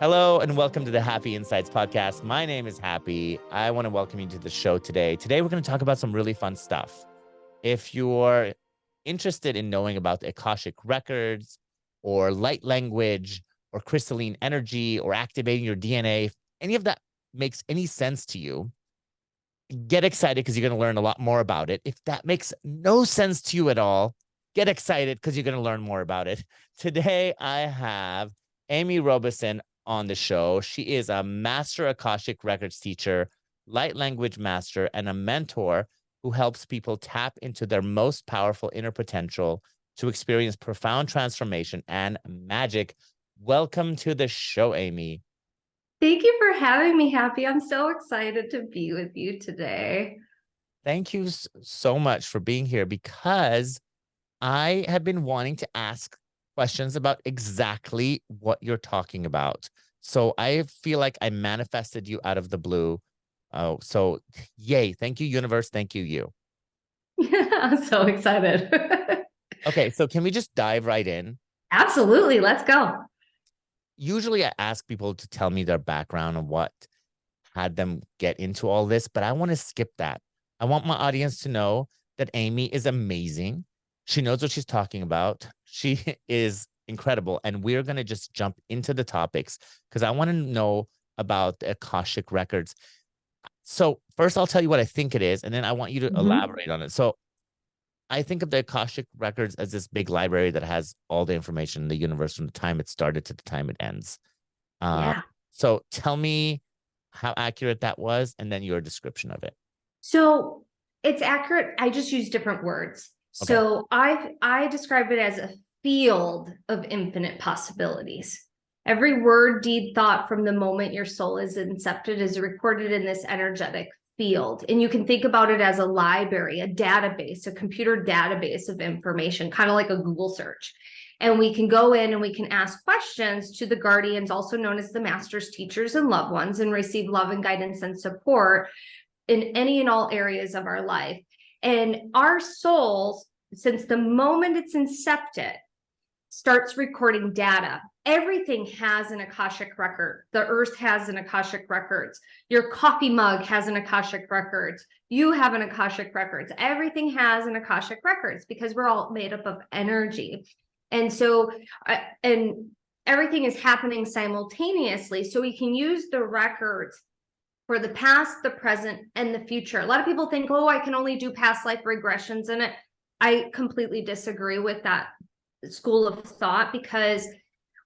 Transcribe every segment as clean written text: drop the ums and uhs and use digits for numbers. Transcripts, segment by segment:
Hello and welcome to the Happy Insights podcast. My name is Happy. I want to welcome you to the show today. Today, we're going to talk about some really fun stuff. If you're interested in knowing about the Akashic Records or light language or crystalline energy or activating your DNA, if any of that makes any sense to you, get excited because you're going to learn a lot more about it. If that makes no sense to you at all, get excited because you're going to learn more about it. Today, I have Amy Robeson on the show. She is a Master Akashic Records Teacher, light language master, and a mentor who helps people tap into their most powerful inner potential to experience profound transformation and magic. Welcome to the show, Amy. Thank you for having me, Happy. I'm so excited to be with you today. Thank you so much for being here because I have been wanting to ask questions about exactly what you're talking about. So I feel like I manifested you out of the blue. Oh, so yay. Thank you, universe. Thank you, you. I'm so excited. Okay, so can we just dive right in? Absolutely. Let's go. Usually I ask people to tell me their background and what had them get into all this, but I want to skip that. I want my audience to know that Amy is amazing. She knows what she's talking about. She is incredible. And we're going to just jump into the topics because I want to know about the Akashic Records. So first I'll tell you what I think it is, and then I want you to elaborate on it. So I think of the Akashic Records as this big library that has all the information in the universe from the time it started to the time it ends. Yeah. So tell me how accurate that was, and then your description of it. So it's accurate. I just use different words. Okay. So I describe it as a field of infinite possibilities. Every word, deed, thought from the moment your soul is incepted is recorded in this energetic field. And you can think about it as a library, a database, a computer database of information, kind of like a Google search. And we can go in and we can ask questions to the guardians, also known as the masters, teachers, and loved ones, and receive love and guidance and support in any and all areas of our life. And our souls, since the moment it's incepted, starts recording data. Everything has an Akashic record. The earth has an Akashic records. Your coffee mug has an Akashic records. You have an Akashic records. Everything has an Akashic records because we're all made up of energy. And so, and everything is happening simultaneously. So we can use the records for the past, the present, and the future. A lot of people think, oh, I can only do past life regressions in it. I completely disagree with that school of thought because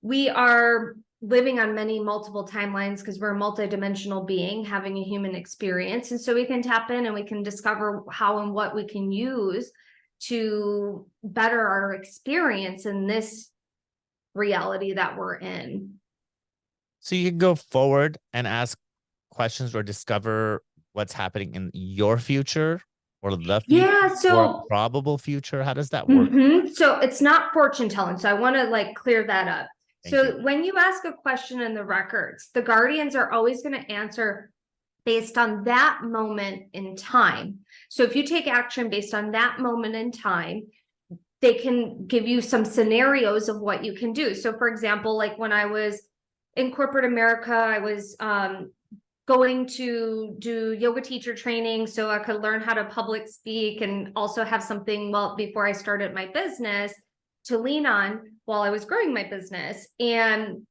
we are living on many multiple timelines because we're a multidimensional being having a human experience. And so we can tap in and we can discover how and what we can use to better our experience in this reality that we're in. So you can go forward and ask questions or discover what's happening in your future or the future or probable future. How does that work? So it's not fortune telling. So I want to clear that up. Thank you. When you ask a question in the records, the guardians are always going to answer based on that moment in time. So if you take action based on that moment in time, they can give you some scenarios of what you can do. So for example, like when I was in corporate America, I was going to do yoga teacher training so I could learn how to public speak and also have something, well, before I started my business to lean on while I was growing my business. And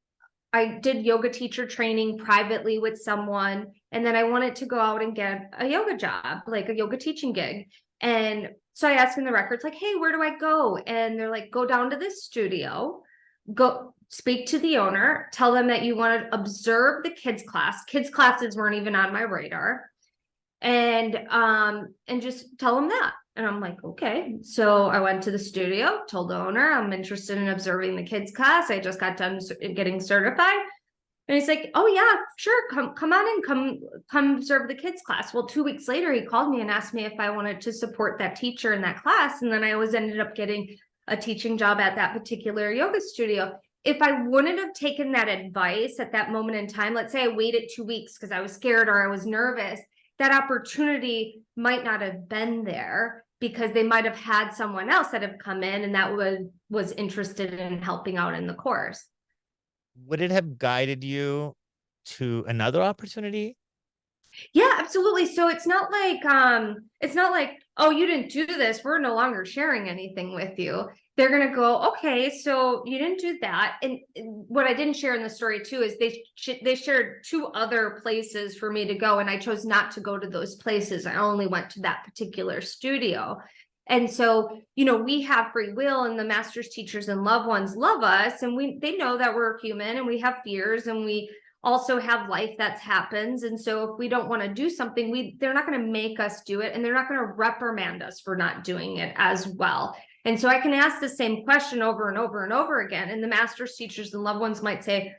I did yoga teacher training privately with someone. And then I wanted to go out and get a yoga job, like a yoga teaching gig. And so I asked in the records, like, hey, where do I go? And they're like, go down to this studio, go speak to the owner, tell them that you want to observe the kids class. Kids classes weren't even on my radar. And just tell them that. And I'm like, okay. So I went to the studio, told the owner I'm interested in observing the kids class. I just got done getting certified. And he's like, oh yeah, sure. Come on in, come observe the kids class. Well, 2 weeks later, he called me and asked me if I wanted to support that teacher in that class. And then I always ended up getting a teaching job at that particular yoga studio. If I wouldn't have taken that advice at that moment in time, let's say I waited 2 weeks because I was scared or I was nervous, that opportunity might not have been there because they might have had someone else that have come in and that was interested in helping out in the course. would it have guided you to another opportunity? Yeah, absolutely. So it's not like, oh, you didn't do this, we're no longer sharing anything with you. They're gonna go, okay, so you didn't do that. And what I didn't share in the story too is they shared two other places for me to go, and I chose not to go to those places. I only went to that particular studio. And so, we have free will, and the masters, teachers, and loved ones love us, and they know that we're human and we have fears, and we also have life that happens. And so if we don't want to do something, they're not going to make us do it, and they're not going to reprimand us for not doing it as well. And so I can ask the same question over and over and over again, and the masters, teachers, and loved ones might say,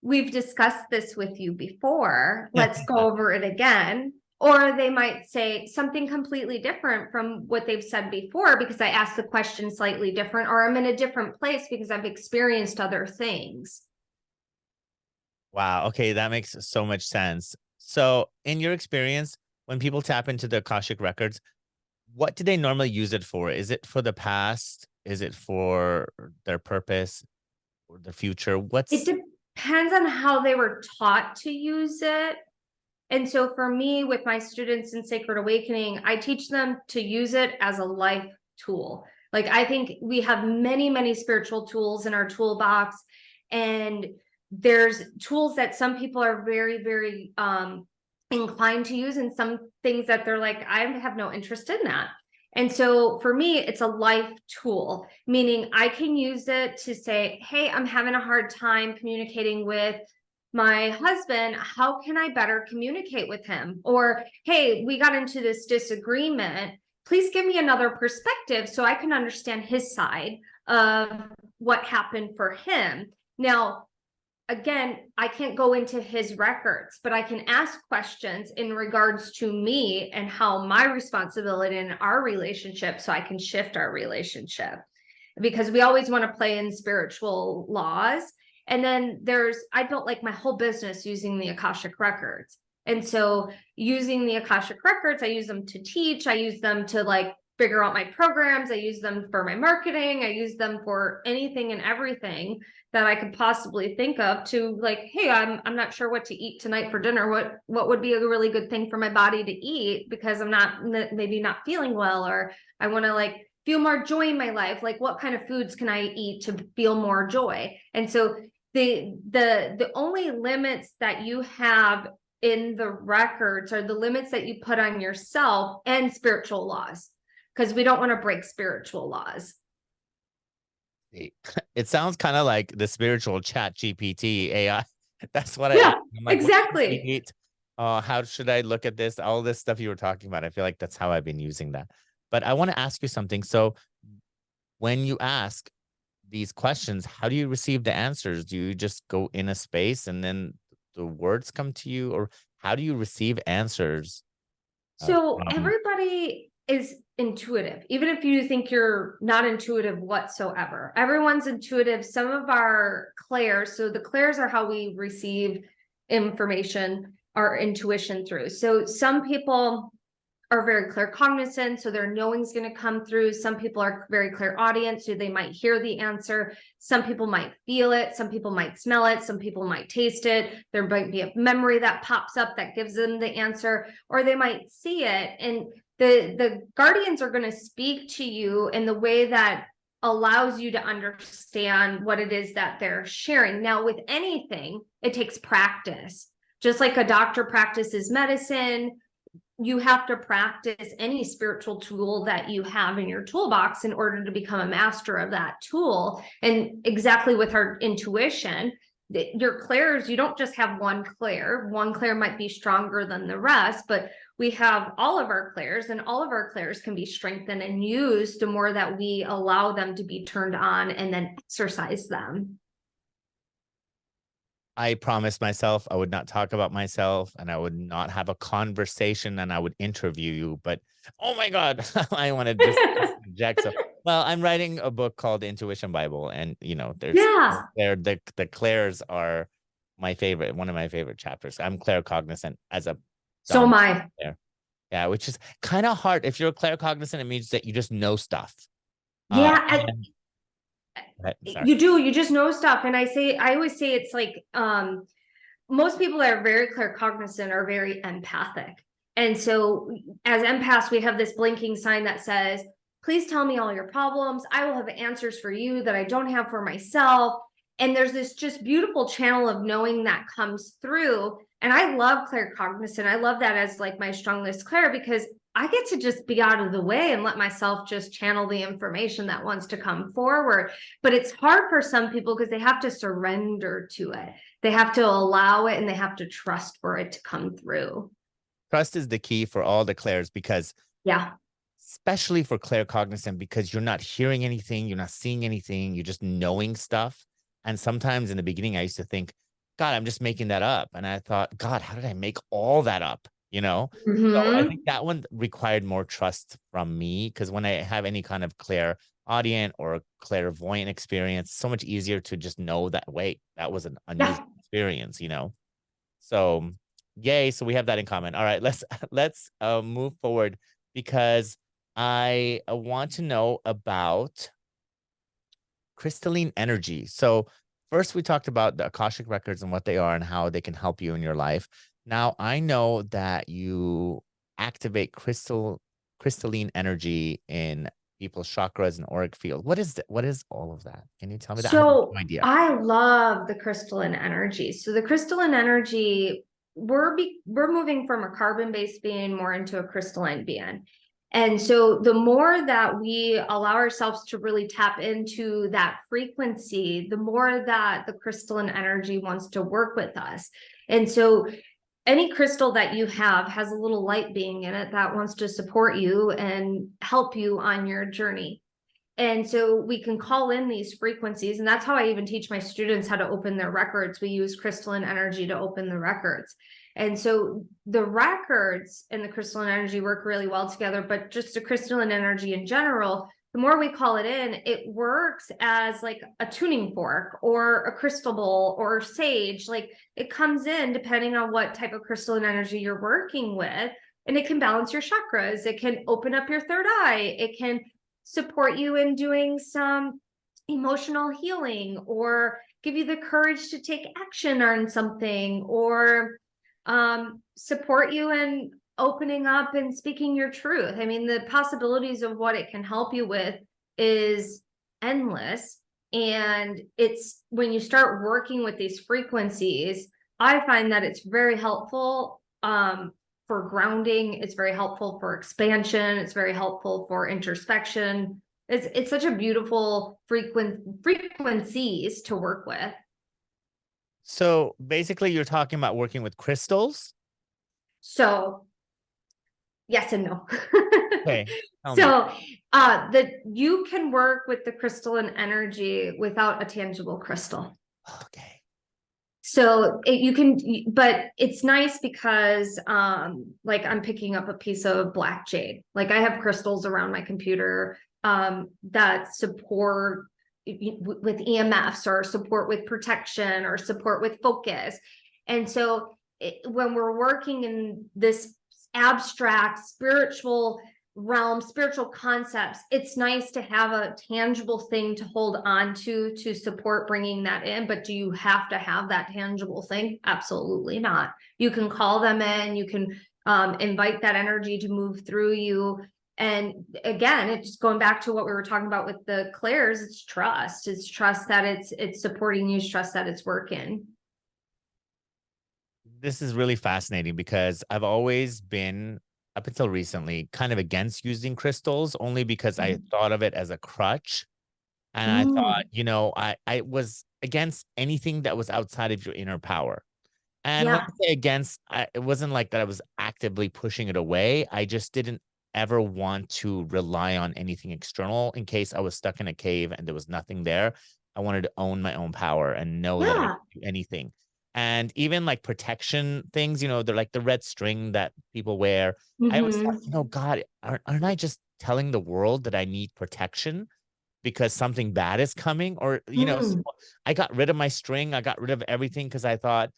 we've discussed this with you before, let's go over it again. Or they might say something completely different from what they've said before, because I asked the question slightly different, or I'm in a different place because I've experienced other things. Wow. Okay, that makes so much sense. So, in your experience, when people tap into the Akashic records, what do they normally use it for? Is it for the past? Is it for their purpose or the future? It What's depends on how they were taught to use it. And so for me, with my students in Sacred Awakening, I teach them to use it as a life tool. Like, I think we have many, many spiritual tools in our toolbox, and there's tools that some people are very, very inclined to use, and some things that they're like, I have no interest in that. And so for me, it's a life tool, meaning I can use it to say, hey, I'm having a hard time communicating with my husband. How can I better communicate with him? Or, hey, we got into this disagreement. Please give me another perspective so I can understand his side of what happened for him. Now, again, I can't go into his records, but I can ask questions in regards to me and how my responsibility in our relationship, so I can shift our relationship, because we always want to play in spiritual laws. And then I built like my whole business using the Akashic records. And so using the Akashic records, I use them to teach, I use them to like figure out my programs, I use them for my marketing, I use them for anything and everything that I could possibly think of, to like, hey, I'm not sure what to eat tonight for dinner. What would be a really good thing for my body to eat, because I'm maybe not feeling well, or I want to like feel more joy in my life. Like, what kind of foods can I eat to feel more joy? And so the only limits that you have in the records are the limits that you put on yourself and spiritual laws, because we don't want to break spiritual laws. it sounds kind of like the spiritual chat GPT AI. That's what Yeah, I'm like, exactly. how should I look at this? All this stuff you were talking about. I feel like that's how I've been using that. But I want to ask you something. So when you ask these questions, how do you receive the answers? Do you just go in a space and then the words come to you, or how do you receive answers? So everybody is intuitive, even if you think you're not intuitive whatsoever. Everyone's intuitive. Some of our clairs, so the clairs are how we receive information, our intuition through. So some people are very claircognizant, so their knowing's going to come through. Some people are very clairaudient, so they might hear the answer. Some people might feel it. Some people might smell it. Some people might taste it. There might be a memory that pops up that gives them the answer, or they might see it. And the guardians are going to speak to you in the way that allows you to understand what it is that they're sharing. Now, with anything, it takes practice. Just like a doctor practices medicine, you have to practice any spiritual tool that you have in your toolbox in order to become a master of that tool. And exactly with our intuition, your clairs, you don't just have one clair. One clair might be stronger than the rest, but we have all of our clairs, and all of our clairs can be strengthened and used the more that we allow them to be turned on and then exercise them. I promised myself I would not talk about myself and I would not have a conversation and I would interview you. But oh my God, I want to just inject. So, well, I'm writing a book called Intuition Bible, and there's Yeah. the clairs are my favorite, one of my favorite chapters. I'm claircognizant as a So am I. clair. Yeah, which is kind of hard. If you're claircognizant, it means that you just know stuff. Yeah. Sorry. You just know stuff. And I always say it's like, most people that are very claircognizant are very empathic. And so as empaths, we have this blinking sign that says, please tell me all your problems. I will have answers for you that I don't have for myself. And there's this just beautiful channel of knowing that comes through. And I love claircognizant. I love that as like my strongest clair, because I get to just be out of the way and let myself just channel the information that wants to come forward. But it's hard for some people because they have to surrender to it. They have to allow it and they have to trust for it to come through. Trust is the key for all the clairs, because Yeah. especially for claircognizant, because you're not hearing anything, you're not seeing anything, you're just knowing stuff. And sometimes in the beginning, I used to think, God, I'm just making that up. And I thought, God, how did I make all that up? So I think that one required more trust from me, because when I have any kind of clairaudient or clairvoyant experience, so much easier to just know that, wait, that was an unusual experience, So yay. So we have that in common. All right, let's move forward, because I want to know about crystalline energy. So first we talked about the Akashic records and what they are and how they can help you in your life. Now I know that you activate crystalline energy in people's chakras and auric field. What is all of that? Can you tell me that? I have no idea. I love the crystalline energy. So the crystalline energy, we're moving from a carbon-based being more into a crystalline being. And so the more that we allow ourselves to really tap into that frequency, the more that the crystalline energy wants to work with us. And so any crystal that you have has a little light being in it that wants to support you and help you on your journey. And so we can call in these frequencies. And that's how I even teach my students how to open their records. We use crystalline energy to open the records. And so the records and the crystalline energy work really well together, but just the crystalline energy in general, the more we call it in, it works as like a tuning fork or a crystal bowl or sage. Like it comes in depending on what type of crystalline energy you're working with, and it can balance your chakras. It can open up your third eye. It can support you in doing some emotional healing or give you the courage to take action on something, or support you in opening up and speaking your truth. I mean, the possibilities of what it can help you with is endless. And it's when you start working with these frequencies, I find that it's very helpful for grounding. It's very helpful for expansion. It's very helpful for introspection. It's such a beautiful frequencies to work with. So basically you're talking about working with crystals? So yes and no. Okay. So you can work with the crystalline energy without a tangible crystal. Okay. So you can, but it's nice because like I'm picking up a piece of black jade. Like I have crystals around my computer that support with EMFs or support with protection or support with focus. And so when we're working in this abstract spiritual realm, spiritual concepts, it's nice to have a tangible thing to hold on to support bringing that in. But do you have to have that tangible thing? Absolutely not. You can call them in, you can invite that energy to move through you. And again, it's just going back to what we were talking about with the clairs. It's trust. It's trust that it's supporting you. It's trust that it's working. This is really fascinating, because I've always been, up until recently, kind of against using crystals, only because I thought of it as a crutch. And I thought, I was against anything that was outside of your inner power. And when I say against, it wasn't like that I was actively pushing it away. I just didn't ever want to rely on anything external in case I was stuck in a cave and there was nothing there. I wanted to own my own power and know that I could do anything. And even like protection things, they're like the red string that people wear. I always thought, God, aren't I just telling the world that I need protection because something bad is coming? Or, so I got rid of my string. I got rid of everything because I thought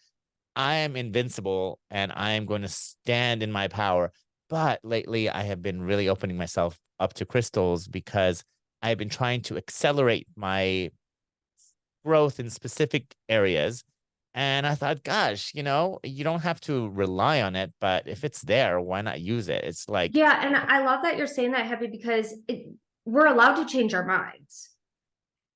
I am invincible and I am going to stand in my power. But lately I have been really opening myself up to crystals, because I've been trying to accelerate my growth in specific areas. And I thought, gosh, you know, you don't have to rely on it, but if it's there, why not use it? It's like, Yeah, and I love that you're saying that, Happy, because we're allowed to change our minds.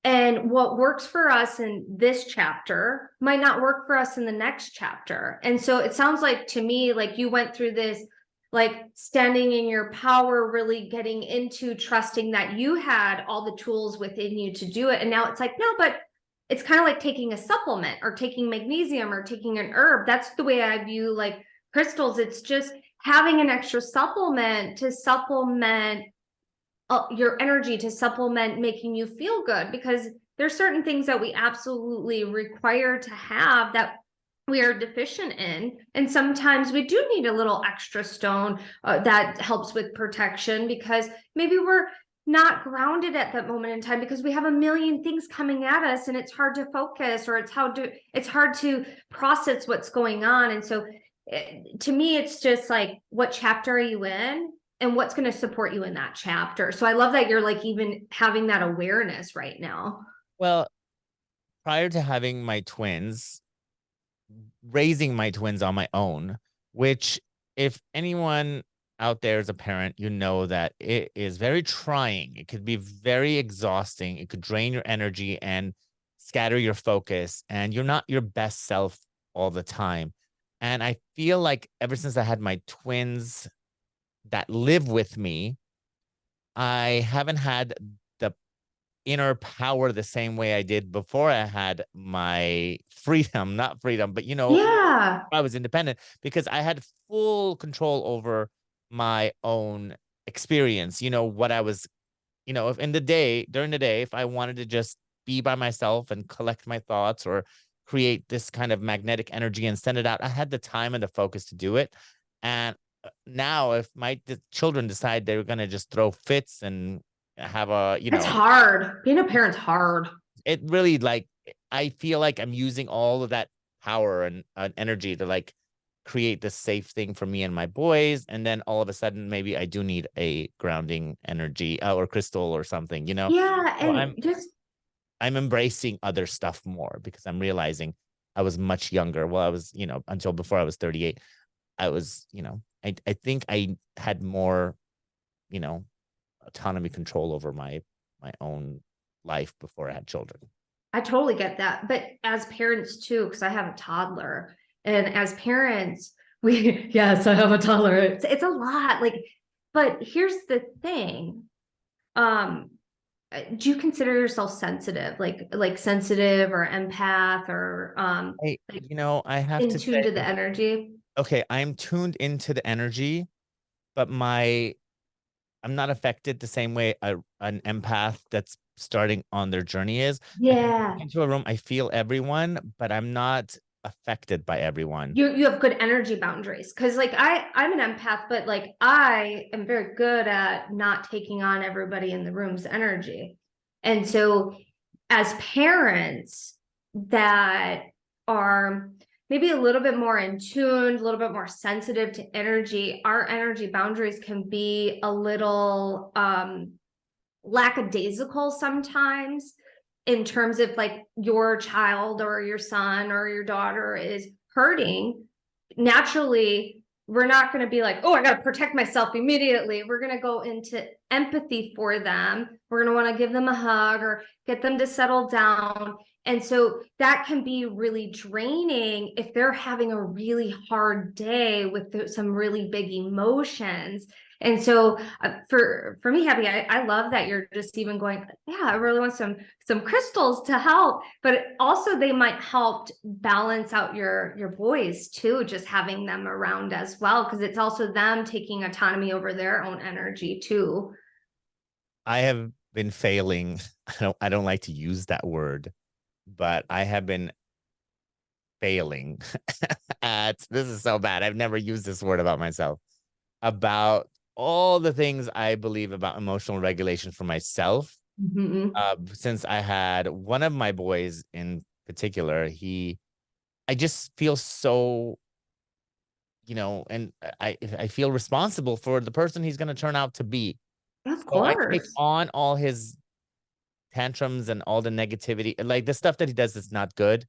And what works for us in this chapter might not work for us in the next chapter. And so it sounds like to me, like you went through this, like standing in your power, really getting into trusting that you had all the tools within you to do it. And now it's like, no, but it's kind of like taking a supplement or taking magnesium or taking an herb. That's the way I view like crystals. It's just having an extra supplement to supplement your energy, to supplement making you feel good, because there's certain things that we absolutely require to have that we are deficient in, and sometimes we do need a little extra stone that helps with protection, because maybe we're not grounded at that moment in time because we have a million things coming at us and it's hard to focus, or it's hard to process what's going on. And so to me, it's just like, what chapter are you in and what's going to support you in that chapter? So I love that you're like even having that awareness right now. well, prior to having my twins, raising my twins on my own, which, if anyone out there is a parent, you know that it is very trying. It could be very exhausting. It could drain your energy and scatter your focus, and you're not your best self all the time. And I feel like ever since I had my twins that live with me, I haven't had the inner power the same way I did before I had my freedom, not freedom, but you know, Yeah. I was independent because I had full control over my own experience. You know, what I was, you know, if in the day, during the day, if I wanted to just be by myself and collect my thoughts or create this kind of magnetic energy and send it out, I had the time and the focus to do it. And now, if my children decide they're going to just throw fits and have a, you It's know, hard. Being a parent's hard. it really like, I feel like I'm using all of that power and energy to like create this safe thing for me and my boys, and then all of a sudden maybe I do need a grounding energy or crystal or something, you know. Yeah. So And just, I'm embracing other stuff more because I'm realizing I was much younger. Well, I was, you know, until before I was 38, I was, you know, I think I had more, you know, autonomy, control over my own life before I had children. I totally get that. But as parents too, because I have a toddler, and as parents, we, yes, I have a toddler. It's a lot. Like, but here's the thing. Um, do you consider yourself sensitive, like sensitive or empath, or like You know, I have in to tune to the say, energy? okay, I'm tuned into the energy, but I'm not affected the same way an empath that's starting on their journey is. I can walk Yeah. into a room, I feel everyone, but I'm not affected by everyone. You have good energy boundaries, because like I'm an empath, but like I am very good at not taking on everybody in the room's energy. And so as parents that are maybe a little bit more in tune, a little bit more sensitive to energy, our energy boundaries can be a little lackadaisical sometimes, in terms of like your child or your son or your daughter is hurting. Naturally, we're not going to be like, oh, I got to protect myself immediately. We're going to go into empathy for them. We're going to want to give them a hug or get them to settle down. And so that can be really draining if they're having a really hard day with some really big emotions. And so for me, Happy, I love that you're just even going, yeah, I really want some crystals to help, but also they might help balance out your boys too, just having them around as well, because it's also them taking autonomy over their own energy too. I have been failing. I don't like to use that word, but I have been failing at, this is so bad. I've never used this word about myself, about all the things I believe about emotional regulation for myself. Mm-hmm. Since I had one of my boys in particular, I just feel so, you know, and I feel responsible for the person he's going to turn out to be. Of So I take course. on all his tantrums and all the negativity, like the stuff that he does is not good,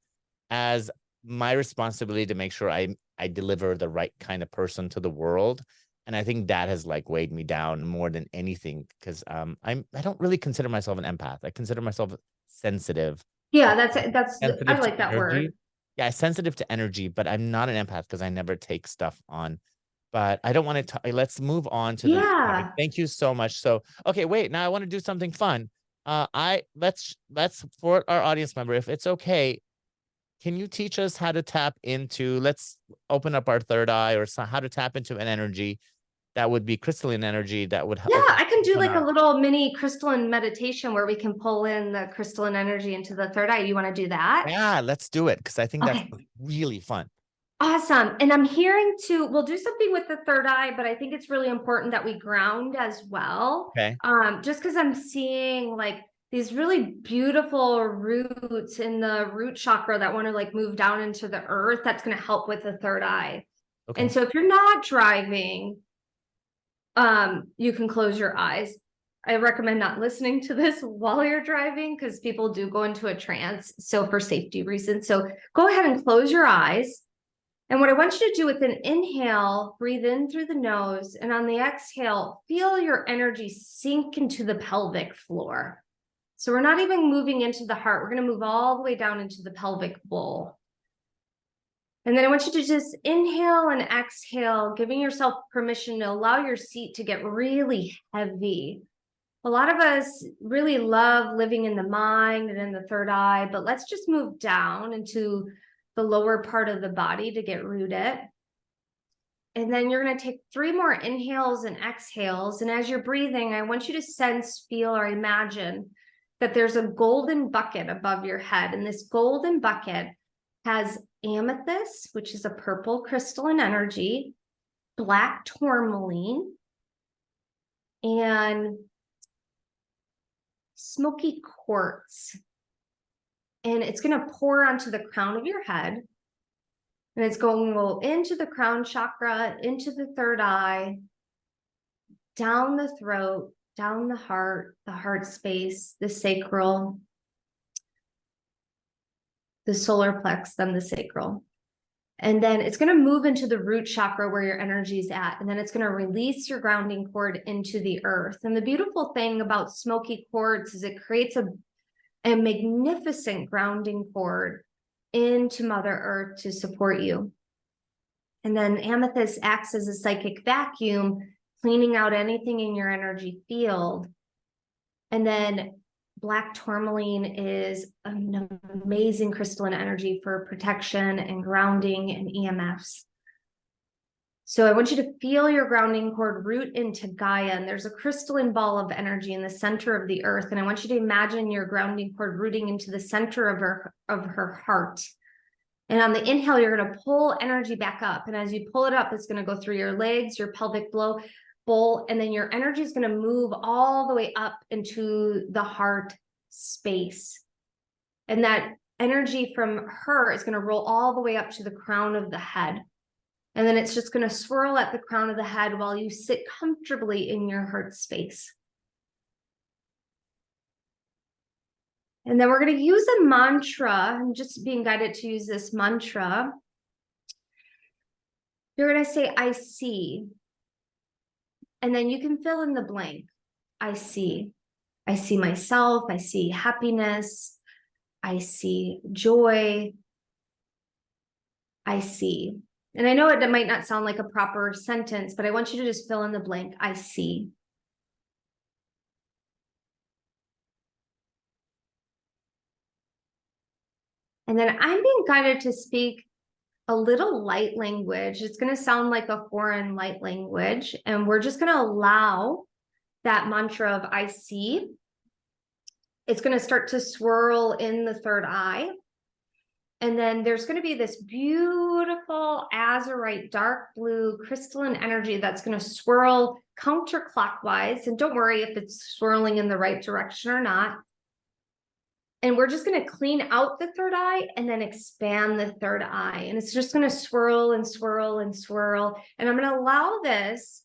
as my responsibility to make sure I deliver the right kind of person to the world. And I think that has like weighed me down more than anything, because I don't really consider myself an empath. I consider myself sensitive. Yeah, that's I Sensitive to like that energy. word. Yeah, sensitive to energy, but I'm not an empath because I never take stuff on. But I don't want to talk. Let's move on to the next topic. Yeah. Thank you so much. So, okay, wait, now I want to do something fun. Let's for our audience member, if it's okay, can you teach us how to tap into, let's open up our third eye, or how to tap into an energy that would be crystalline energy that would Yeah, open I can do on like a our. little mini crystalline meditation where we can pull in the crystalline energy into the third eye. You want to do that? Yeah, let's do it, because I think that's Okay. really fun. Awesome. And I'm hearing too, we'll do something with the third eye, but I think it's really important that we ground as well. Okay. Just because I'm seeing like these really beautiful roots in the root chakra that want to like move down into the earth, that's going to help with the third eye. And Okay. so if you're not driving, you can close your eyes. I recommend not listening to this while you're driving because people do go into a trance. So for safety reasons, so go ahead and close your eyes. And what I want you to do with an inhale, breathe in through the nose, and on the exhale, feel your energy sink into the pelvic floor. So we're not even moving into the heart. We're going to move all the way down into the pelvic bowl. And then I want you to just inhale and exhale, giving yourself permission to allow your seat to get really heavy. A lot of us really love living in the mind and in the third eye, but let's just move down into the lower part of the body to get rooted. And then you're going to take 3 more inhales and exhales. And as you're breathing, I want you to sense, feel, or imagine that there's a golden bucket above your head. And this golden bucket has amethyst, which is a purple crystalline energy, black tourmaline, and smoky quartz. And it's going to pour onto the crown of your head. And it's going to go into the crown chakra, into the third eye, down the throat, down the heart space, the sacral, the solar plex, then the sacral. And then it's going to move into the root chakra where your energy is at. And then it's going to release your grounding cord into the earth. And the beautiful thing about smoky quartz is it creates a magnificent grounding cord into Mother Earth to support you. And then amethyst acts as a psychic vacuum, cleaning out anything in your energy field. And then black tourmaline is an amazing crystalline energy for protection and grounding and EMFs. So I want you to feel your grounding cord root into Gaia, and there's a crystalline ball of energy in the center of the earth. And I want you to imagine your grounding cord rooting into the center of her heart. And on the inhale, you're going to pull energy back up. And as you pull it up, it's going to go through your legs, your pelvic bowl, and then your energy is going to move all the way up into the heart space. And that energy from her is going to roll all the way up to the crown of the head. And then it's just going to swirl at the crown of the head while you sit comfortably in your heart space. And then we're going to use a mantra. I'm just being guided to use this mantra. You're going to say, I see. And then you can fill in the blank. I see. I see myself. I see happiness. I see joy. I see. And I know it might not sound like a proper sentence, but I want you to just fill in the blank. I see. And then I'm being guided to speak a little light language. It's going to sound like a foreign light language. And we're just going to allow that mantra of I see. It's going to start to swirl in the third eye. And then there's going to be this beautiful azurite, dark blue crystalline energy that's going to swirl counterclockwise. And don't worry if it's swirling in the right direction or not. And we're just going to clean out the third eye and then expand the third eye. And it's just going to swirl and swirl and swirl. And I'm going to allow this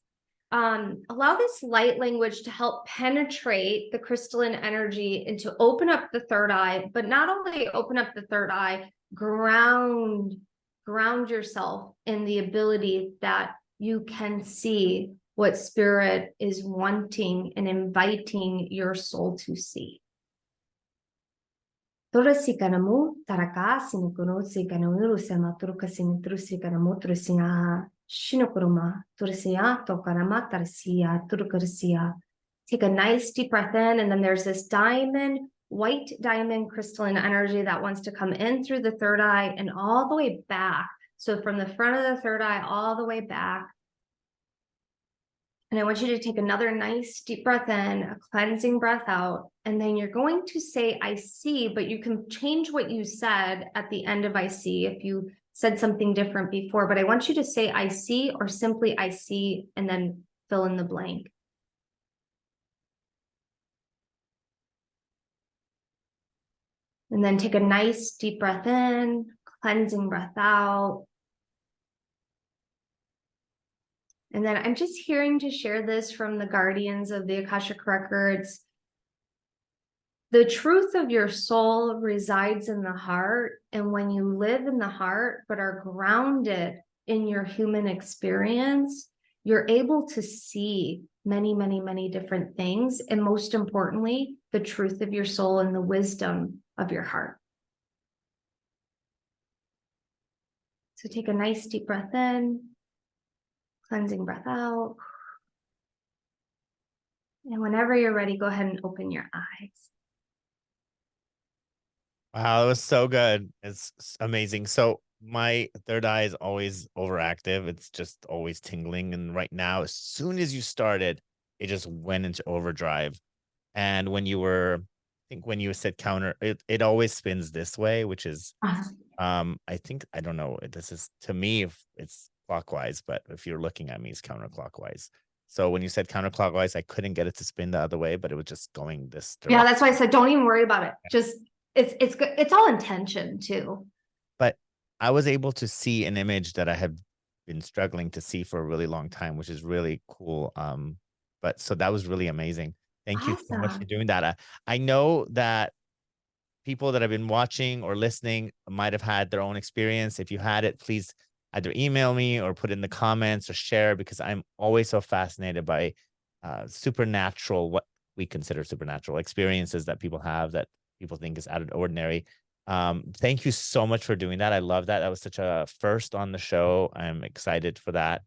allow this light language to help penetrate the crystalline energy and to open up the third eye, but not only open up the third eye, ground yourself in the ability that you can see what spirit is wanting and inviting your soul to see. Torasi kanamu taraka sinikunusi kanawiru sema turuka sinitrusi kanamu trusinga shinokuruma tursiya tokarama tarsiya turukarsiya. Take a nice deep breath in, and then there's this white diamond crystalline energy that wants to come in through the third eye and all the way back. So from the front of the third eye all the way back. And I want you to take another nice deep breath in, a cleansing breath out, and then you're going to say, I see, but you can change what you said at the end of I see if you said something different before, but I want you to say, I see, or simply I see, and then fill in the blank. And then take a nice deep breath in, cleansing breath out. And then I'm just hearing to share this from the guardians of the Akashic Records. The truth of your soul resides in the heart. And when you live in the heart, but are grounded in your human experience, you're able to see many, many, many different things. And most importantly, the truth of your soul and the wisdom of your heart. So take a nice deep breath in. Cleansing breath out. And whenever you're ready, go ahead and open your eyes. Wow, that was so good. It's amazing. So my third eye is always overactive. It's just always tingling. And right now, as soon as you started, it just went into overdrive. And when you were, I think when you said counter, it always spins this way, which is, I think, I don't know. This is, to me, if it's clockwise, but if you're looking at me, it's counterclockwise. So when you said counterclockwise, I couldn't get it to spin the other way, but it was just going this direction. Yeah, that's why I said don't even worry about it. Just it's good. It's all intention too. But I was able to see an image that I have been struggling to see for a really long time, which is really cool. But so that was really amazing. Thank you so much for doing that. I know that people that have been watching or listening might have had their own experience. If you had it, please either email me or put in the comments or share, because I'm always so fascinated by supernatural, what we consider supernatural experiences that people have that people think is out of the ordinary. Thank you so much for doing that. I love that. That was such a first on the show. I'm excited for that.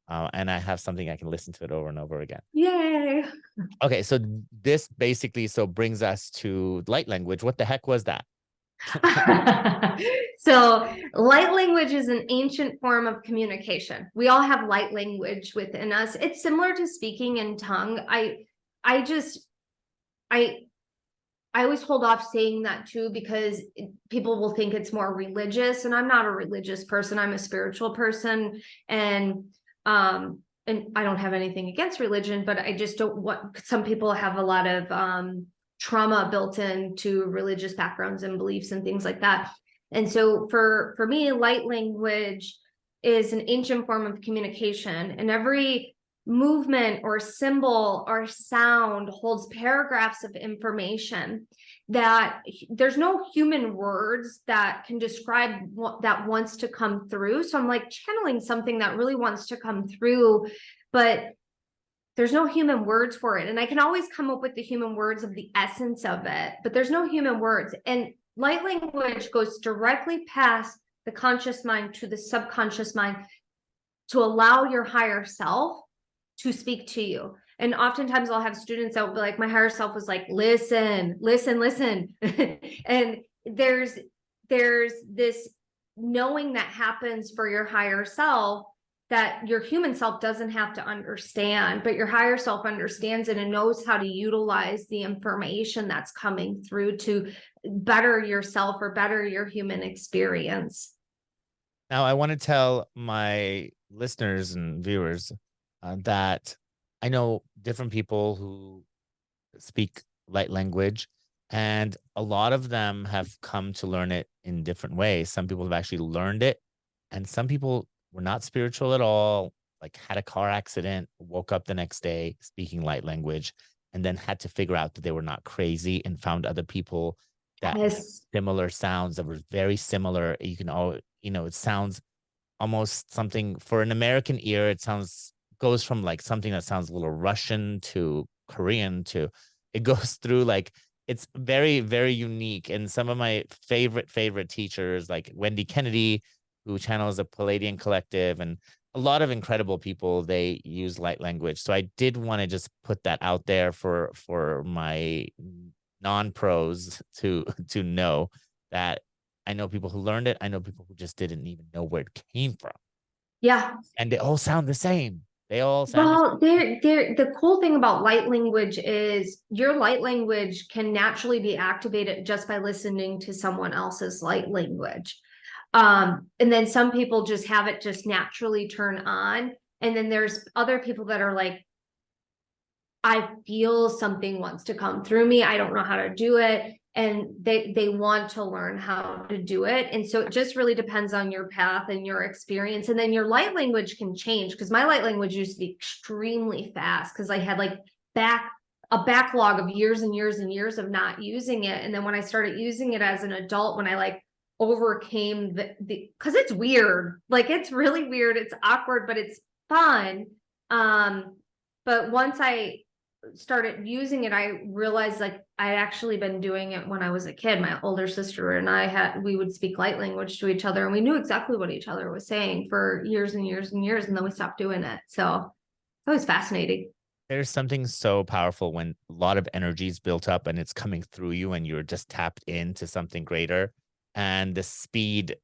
And I have something I can listen to it over and over again. Yay. Okay, so this basically brings us to light language. What the heck was that? So light language is an ancient form of communication. We all have light language within us. It's similar to speaking in tongue. I always hold off saying that too, because people will think it's more religious, and I'm not a religious person. I'm a spiritual person, and I don't have anything against religion, but I just don't want, some people have a lot of trauma built into religious backgrounds and beliefs and things like that. And so for me, light language is an ancient form of communication, and every movement or symbol or sound holds paragraphs of information that there's no human words that can describe what that wants to come through. So I'm like channeling something that really wants to come through, but there's no human words for it. And I can always come up with the human words of the essence of it, but there's no human words. And light language goes directly past the conscious mind to the subconscious mind to allow your higher self to speak to you. And oftentimes I'll have students that will be like, my higher self was like, listen. And there's this knowing that happens for your higher self that your human self doesn't have to understand, but your higher self understands it and knows how to utilize the information that's coming through to better yourself or better your human experience. Now, I want to tell my listeners and viewers that I know different people who speak light language, and a lot of them have come to learn it in different ways. Some people have actually learned it, and some people were not spiritual at all, like had a car accident, woke up the next day speaking light language, and then had to figure out that they were not crazy and found other people that made Yes. similar sounds that were very similar. You can all, it sounds almost something for an American ear. It sounds goes from like something that sounds a little Russian to Korean to it goes through like it's very, very unique. And some of my favorite teachers, like Wendy Kennedy, who channels the Palladian Collective, and a lot of incredible people, they use light language. So I did want to just put that out there for my non-pros to know that I know people who learned it. I know people who just didn't even know where it came from. Yeah. And they all sound the same. They all sound Well, the cool thing about light language is your light language can naturally be activated just by listening to someone else's light language. And then some people just have it just naturally turn on. And then there's other people that are like, I feel something wants to come through me. I don't know how to do it. And they want to learn how to do it. And so it just really depends on your path and your experience. And then your light language can change, because my light language used to be extremely fast because I had like a backlog of years and years and years of not using it. And then when I started using it as an adult, when I like overcame the because it's weird, like it's really weird, it's awkward, but it's fun. But once I started using it, I realized like I'd actually been doing it when I was a kid. My older sister and we would speak light language to each other, and we knew exactly what each other was saying for years and years and years, and then we stopped doing it. So it's always fascinating. There's something so powerful when a lot of energy is built up and it's coming through you and you're just tapped into something greater. And the speed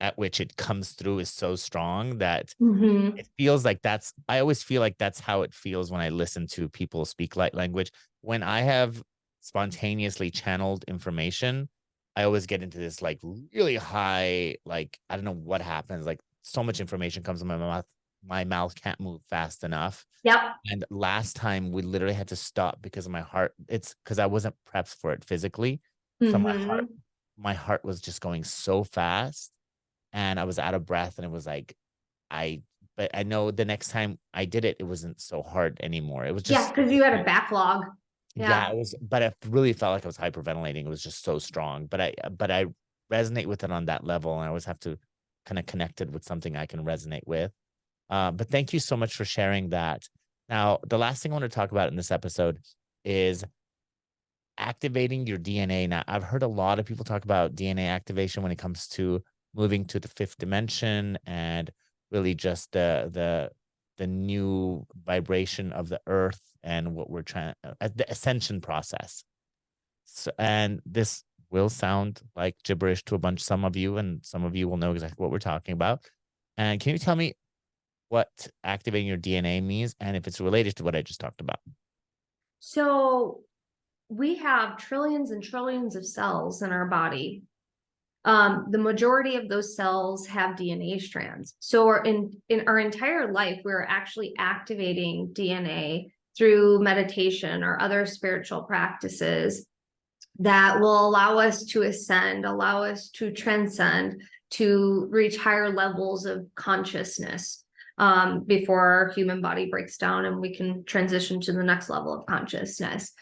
at which it comes through is so strong that Mm-hmm. it feels like I always feel like that's how it feels when I listen to people speak light language. When I have spontaneously channeled information, I always get into this like really high, like, I don't know what happens. Like so much information comes in my mouth. My mouth can't move fast enough. Yep. And last time we literally had to stop because of my heart. It's because I wasn't prepped for it physically. So Mm-hmm. my heart was just going so fast and I was out of breath. And it was like, but I know the next time I did it, it wasn't so hard anymore. It was Yeah, just, because you had a backlog. yeah, Yeah. it was, but I really felt like I was hyperventilating. It was just so strong, but I resonate with it on that level. And I always have to kind of connect it with something I can resonate with. But thank you so much for sharing that. Now, the last thing I want to talk about in this episode is activating your DNA. Now, I've heard a lot of people talk about DNA activation when it comes to moving to the fifth dimension and really just the new vibration of the earth and what we're trying the ascension process. So, and this will sound like gibberish to some of you, and some of you will know exactly what we're talking about. And can you tell me what activating your DNA means and if it's related to what I just talked about? So we have trillions and trillions of cells in our body. The majority of those cells have DNA strands. So in our entire life, we're actually activating DNA through meditation or other spiritual practices that will allow us to ascend, allow us to transcend, to reach higher levels of consciousness before our human body breaks down and we can transition to the next level of consciousness.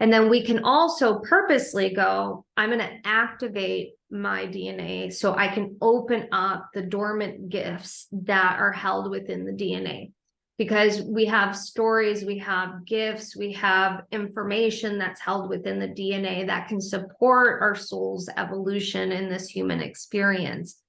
And then we can also purposely go, I'm going to activate my DNA so I can open up the dormant gifts that are held within the DNA. Because we have stories, we have gifts, we have information that's held within the DNA that can support our soul's evolution in this human experience.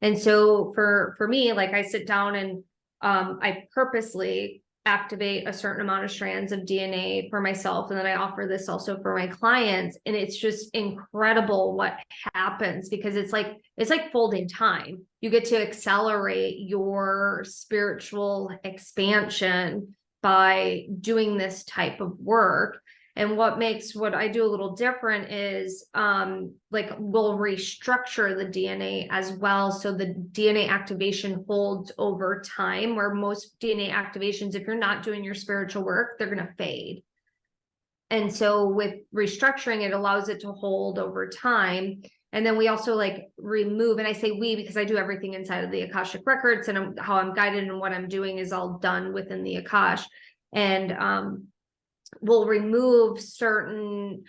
And so for me, like I sit down and I purposely activate a certain amount of strands of DNA for myself. And then I offer this also for my clients. And it's just incredible what happens because it's like folding time. You get to accelerate your spiritual expansion by doing this type of work. And what makes what I do a little different is like we'll restructure the DNA as well. So the DNA activation holds over time, where most DNA activations, if you're not doing your spiritual work, they're going to fade. And so with restructuring, it allows it to hold over time. And then we also like remove, and I say we because I do everything inside of the Akashic Records, and how I'm guided and what I'm doing is all done within the Akash. And we'll remove certain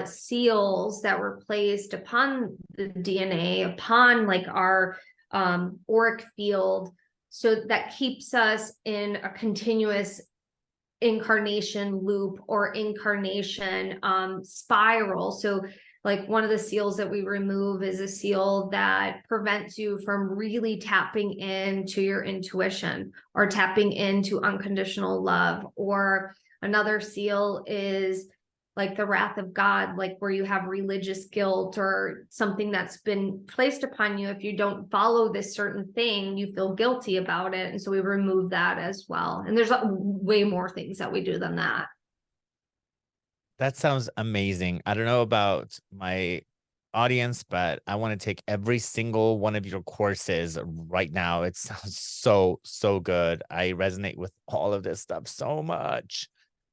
seals that were placed upon the DNA, upon like our auric field, so that keeps us in a continuous incarnation loop or incarnation spiral. So like one of the seals that we remove is a seal that prevents you from really tapping into your intuition or tapping into unconditional love. Or another seal is like the wrath of God, like where you have religious guilt or something that's been placed upon you. If you don't follow this certain thing, you feel guilty about it. And so we remove that as well. And there's way more things that we do than that. That sounds amazing. I don't know about my audience, but I want to take every single one of your courses right now. It sounds so good. I resonate with all of this stuff so much.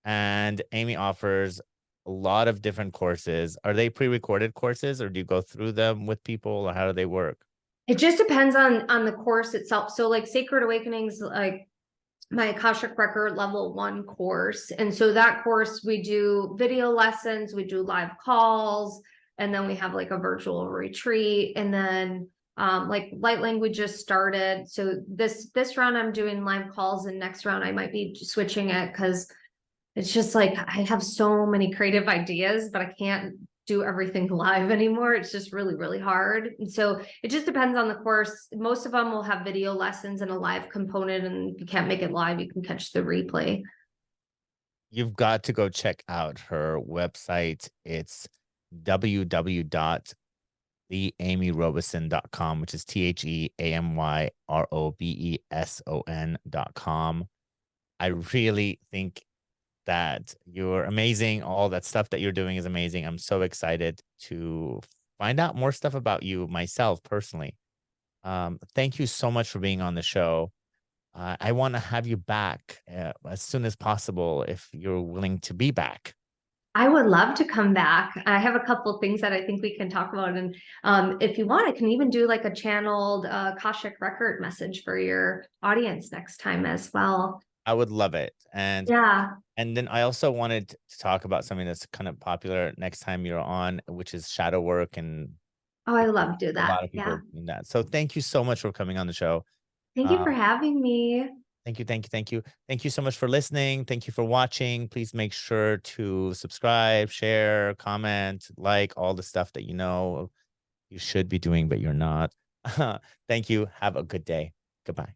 And Amy offers a lot of different courses. Are they pre-recorded courses, or do you go through them with people, or how do they work? It just depends on the course itself. So like Sacred Awakenings, like my Akashic Record level 1 course. And so that course, we do video lessons, we do live calls, and then we have like a virtual retreat. And then like light language just started. So this round I'm doing live calls, and next round I might be switching it because it's just like I have so many creative ideas, but I can't do everything live anymore. It's just really hard. And so it just depends on the course. Most of them will have video lessons and a live component, and if you can't make it live, you can catch the replay. You've got to go check out her website. It's www.theamyrobeson.com, which is TheAmyRobeson.com. I really think that you're amazing. All that stuff that you're doing is amazing. I'm so excited to find out more stuff about you myself personally. Thank you so much for being on the show. I want to have you back as soon as possible if you're willing to be back. I would love to come back. I have a couple of things that I think we can talk about. And if you want, I can even do like a channeled Akashic record message for your audience next time as well. I would love it. And yeah. And then I also wanted to talk about something that's kind of popular next time you're on, which is shadow work. And Oh, I love to do a that. lot of people doing that. So thank you so much for coming on the show. Thank you for having me. Thank you. Thank you so much for listening. Thank you for watching. Please make sure to subscribe, share, comment, like all the stuff that you know you should be doing, but you're not. Thank you. Have a good day. Goodbye.